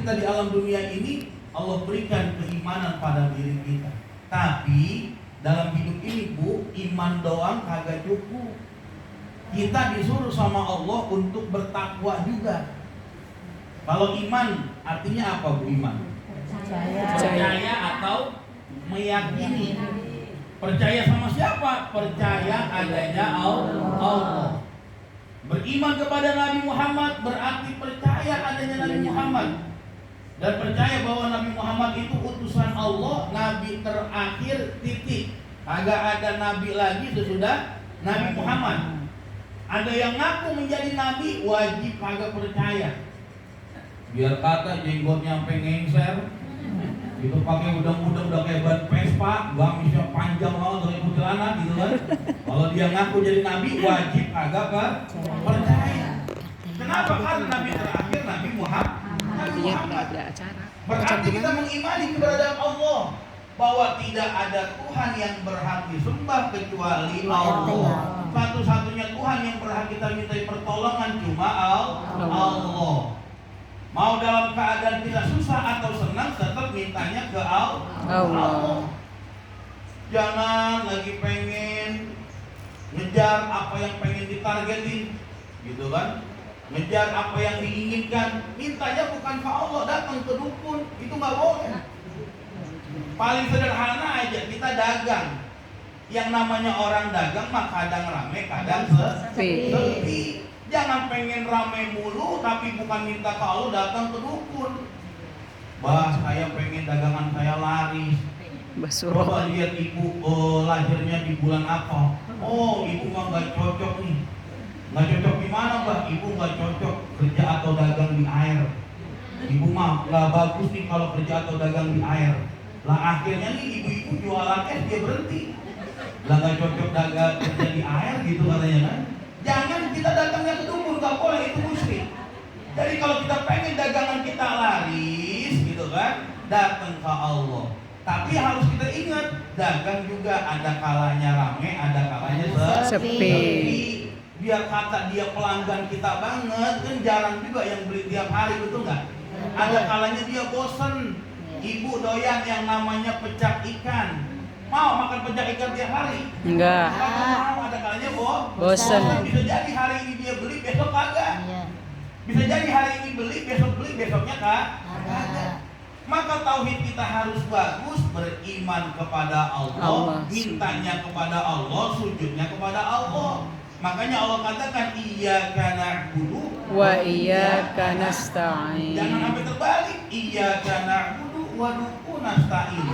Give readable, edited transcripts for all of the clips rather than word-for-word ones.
kita di alam dunia ini Allah berikan keimanan pada diri kita. Tapi dalam hidup ini Bu, iman doang kagak cukup. Kita disuruh sama Allah untuk bertakwa juga. Kalau iman artinya apa Bu iman? Percaya atau meyakini. Percaya sama siapa? Percaya adanya Allah. Beriman kepada Nabi Muhammad berarti percaya adanya Nabi Muhammad. Dan percaya bahwa Nabi Muhammad itu utusan Allah, Nabi terakhir, titik. Agak ada Nabi lagi sesudah Nabi Muhammad. Ada yang ngaku menjadi Nabi, wajib kagak percaya. Biar kata jenggotnya sampai ngengser, itu pakai udang-udang udah kayak ban Vespa, gamisnya panjang banget dari celana gitu kan. Kalau dia ngaku jadi Nabi, wajib kagak percaya. Kenapa? Karena Nabi terakhir Nabi Muhammad. Berarti kita mengimani keberadaan Allah, bahwa tidak ada Tuhan yang berhak disembah kecuali Allah. Satu-satunya Tuhan yang berhak kita mintai pertolongan cuma Allah. Mau dalam keadaan kita susah atau senang, tetap mintanya ke Allah. Jangan lagi pengen ngejar apa yang pengen ditargetin, gitu kan? Ngejar apa yang diinginkan, mintanya bukan ke Allah, datang ke dukun, itu nggak boleh. Paling sederhana aja, kita dagang. Yang namanya orang dagang mah kadang rame, kadang sepi. Jangan pengen rame mulu, tapi bukan minta ke Allah, datang ke dukun. Bah, saya pengen dagangan saya laris. Coba lihat ibu lahirnya di bulan apa? Oh, ibu mah nggak cocok nih. Nggak cocok di mana, Mbak? Ibu nggak cocok kerja atau dagang di air. Ibu mah nggak bagus nih kalau kerja atau dagang di air. Lah akhirnya nih ibu-ibu jualan es dia berhenti. Lah nggak cocok dagang kerja di air gitu katanya kan? Jangan kita datangnya ke dukun, nggak boleh, itu musyrik. Jadi kalau kita pengen dagangan kita laris gitu kan, datang ke Allah. Tapi harus kita ingat, dagang juga ada kalanya rame, ada kalanya sepi. Biar kata dia pelanggan kita banget, kan jarang juga yang beli tiap hari, betul nggak? Ada kalanya dia bosen. Ibu doyan yang namanya pecak ikan. Mau makan pecak ikan tiap hari? Enggak. Mau, ada kalanya bosen. Bisa jadi hari ini dia beli, besok kagak. Bisa jadi hari ini beli, besoknya kagak. Maka tauhid kita harus bagus, beriman kepada Allah, mintanya kepada Allah, sujudnya kepada Allah. Makanya Allah katakan iyyaka na'budu wa iyyaka nasta'in. Jangan sampai terbalik, iyyaka na'budu wa dukun nasta'in.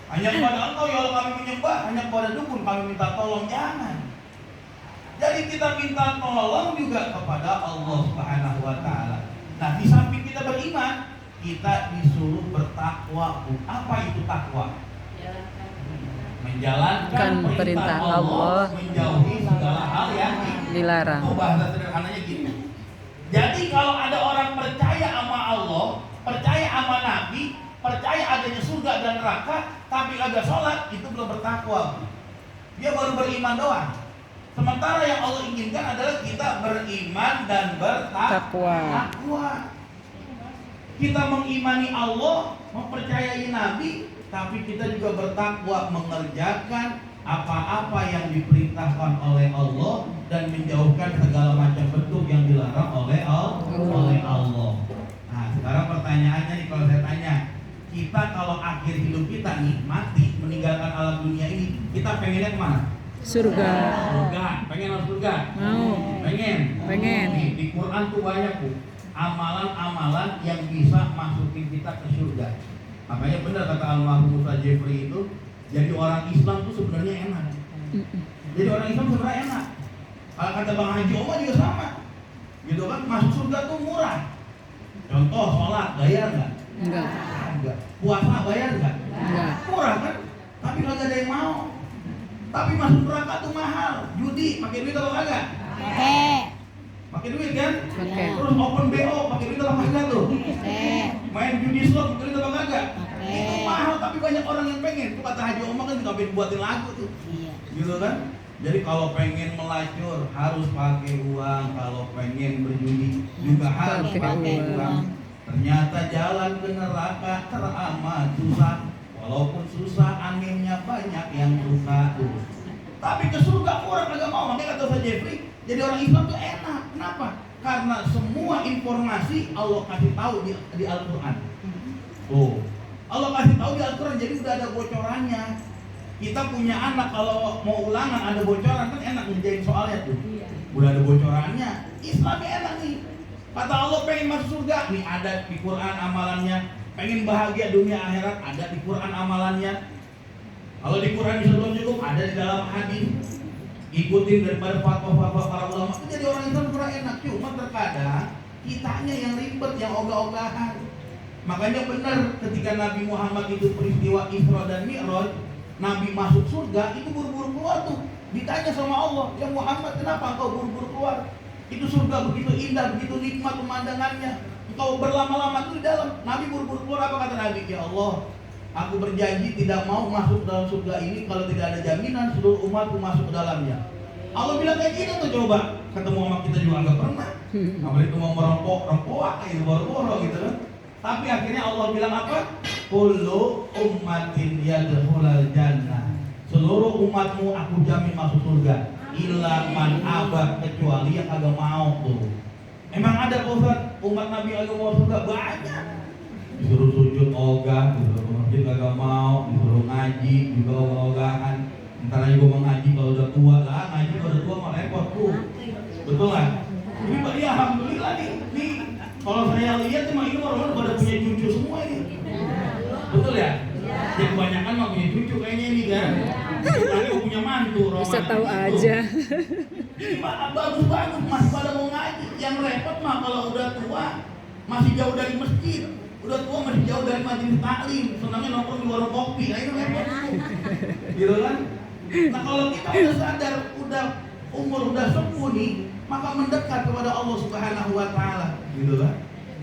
Hanya kepada Engkau ya Allah kami menyembah, hanya kepada dukun kami minta tolong, jangan. Jadi kita minta tolong juga kepada Allah Subhanahu wa taala. Nah, di samping kita beriman, kita disuruh bertakwa. Apa itu takwa? Menjalankan perintah Allah, menjauhi segala hal yang dilarang. Itu bahasa sederhananya gini. Jadi kalau ada orang percaya sama Allah, percaya sama Nabi, percaya adanya surga dan neraka, tapi kagak sholat, itu belum bertakwa. Dia baru beriman doang. Sementara yang Allah inginkan adalah kita beriman dan bertakwa. Kita mengimani Allah, mempercayai Nabi, tapi kita juga bertakwa, mengerjakan apa-apa yang diperintahkan oleh Allah dan menjauhkan segala macam bentuk yang dilarang oleh Allah. Nah, sekarang pertanyaannya nih, kalau saya tanya, kita kalau akhir hidup kita nih mati, meninggalkan alam dunia ini, kita pengennya kemana? Surga. Pengen masuk surga? Mau. Pengen. Di Quran tuh banyak Bu, amalan-amalan yang bisa masukin kita ke surga. Makanya benar kata almarhum Ustaz Jeffrey itu, jadi orang Islam tuh sebenarnya enak. Jadi orang Islam sebenarnya enak. Kalau kata Bang Haji Omar juga sama, gitu kan, masuk surga tuh murah. Contoh sholat bayar nggak? Enggak. Puasa bayar nggak? Enggak. Murah kan? Tapi kagak ada yang mau. Tapi masuk neraka tuh mahal. Judi pakai duit atau kagak? Pakai duit kan? Pakai. Terus open BO pakai duit atau kagak tuh? Main judi slot pakai duit atau kagak? Itu mahal, tapi banyak orang yang pengen. Itu kata Haji Omar kan juga buatin lagu tuh. Gitu kan? Jadi kalau pengen melacur harus pakai uang, kalau pengen berjudi juga harus pakai uang. jalan ke neraka teramat susah. Walaupun susah, anginnya banyak yang suka tuh. Tapi ke surga orang kagak mau. Makanya kata Ustaz Jeffrey, jadi orang Islam tuh enak. Kenapa? Karena semua informasi Allah kasih tahu di Al-Quran. Oh, Allah kasih tahu di Al-Quran, jadi udah ada bocorannya. Kita punya anak kalau mau ulangan ada bocoran kan enak ngerjain soalnya tuh. Udah ada bocorannya. Islamnya enak nih. Kata Allah pengen masuk surga, nih ada di Quran amalannya. Pengen bahagia dunia akhirat, ada di Quran amalannya. Kalau di Quran bisa belum cukup, ada di dalam hadis. Ikutin daripada fatwa-fatwa para ulama. Itu jadi orang Islam kurang enak. Cuma terkadang kitanya yang ribet, yang ogah-ogahan. Makanya benar ketika Nabi Muhammad itu peristiwa Isra dan Mi'raj, Nabi masuk surga, itu buru-buru keluar tuh. Ditanya sama Allah, ya Muhammad kenapa engkau buru-buru keluar? Itu surga begitu indah, begitu nikmat pemandangannya. Engkau berlama-lama tuh di dalam. Nabi buru-buru keluar, apa kata Nabi? Ya Allah, aku berjanji tidak mau masuk dalam surga ini kalau tidak ada jaminan seluruh umatku masuk ke dalamnya. Allah bilang kayak gitu tuh, coba ketemu sama kita juga nggak pernah. Apalagi itu mau merempok kayak boro-boro gitu kan. Tapi akhirnya Allah bilang apa? Kullu ummatin yadkhulul jannah. Seluruh umatmu aku jamin masuk surga. Illa man abad, kecuali yang kagak mau tuh. Emang ada Ustaz umat Nabi kagak mau surga? Banyak. Disuruh sujud ogah, disuruh ke masjid kagak mau, disuruh ngaji juga ogah-ogahan. Ntar lagi gua mau ngaji kalau udah tua lah, ngaji kalau udah tua mah repot tuh. Betul kan? Ini Pak, ya alhamdulillah nih. Kalau saya lihat cuma ini orang-orang pada punya cucu semua ini. Betul ya? Ya kebanyakan mah punya cucu kayaknya ini kan. Tadi punya mantu Roman. Bisa tahu aja. Ini bagus-bagus masih pada mau ngaji. Yang repot mah kalau udah tua masih jauh dari masjid. Udah tua masih jauh dari majelis taklim. Senangnya nongkrong di warung kopi. Nah itu repot. Gitu kan? Nah kalau kita udah sadar, udah umur udah sepuh nih, maka mendekat kepada Allah Subhanahu wa Ta'ala. Gitu kan?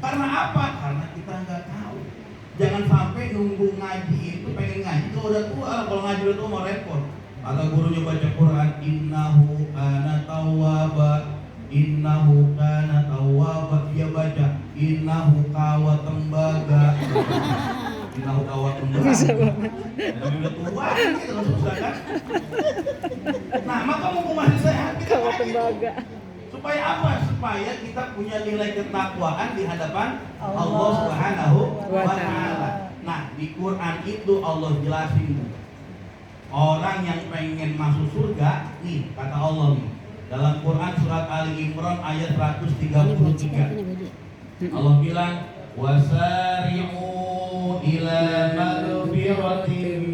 Karena apa? Karena kita nggak tahu. Jangan sampai nunggu ngaji itu pengen ngaji kalau udah tua. Kalau ngaji udah tua mau repot. Kata gurunya baca Quran, innahu kana tawwaba, innahu kana tawwaba. Dia baca innahu kawa tembaga. Innahu kawa tembaga. Bisa banget. Dan udah tua gitu kan susah kan. Nah maka mumpung masih sehat kita Kawa ngaji tembaga. supaya apa? Supaya kita punya nilai ketakwaan di hadapan Allah Subhanahu wa Ta'ala. Nah, di Quran itu Allah jelasin orang yang pengen masuk surga, nih kata Allah nih. Dalam Quran surat Ali Imran ayat 133. Allah bilang, "Wasari'u ila maghfiratin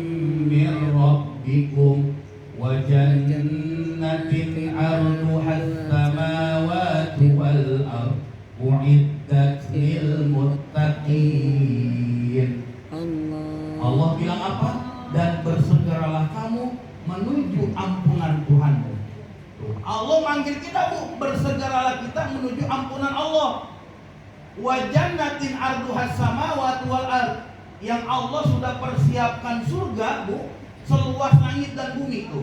min rabbikum wa jannatin 'arduha as-samawati wal ardh u'iddat lil muttaqin." Allah bilang apa? Dan bersegeralah kamu menuju ampunan Tuhanmu. Allah manggil kita, Bu, bersegeralah kita menuju ampunan Allah. Wa jannatin 'arduha as-samawati wal ardh, yang Allah sudah persiapkan surga, Bu, seluas langit dan bumi itu.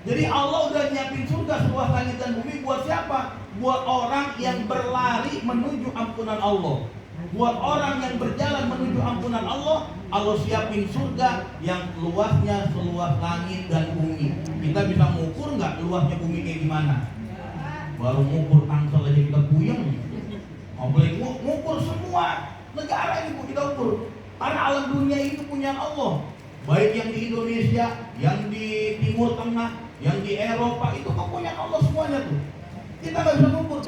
Jadi Allah udah nyiapin surga seluas langit dan bumi buat siapa? Buat orang yang berlari menuju ampunan Allah. Buat orang yang berjalan menuju ampunan Allah, Allah siapin surga yang luasnya seluas langit dan bumi. Kita bisa mengukur nggak luasnya bumi kayak gimana? Baru mengukur Tangsel aja kita puyeng. Apalagi mengukur semua negara ini, Bu, kita ukur. Karena alam dunia itu punya Allah. Baik yang di Indonesia, yang di Timur Tengah, yang di Eropa, itu kan punya Allah semuanya tuh. Kita nggak bisa mengukur.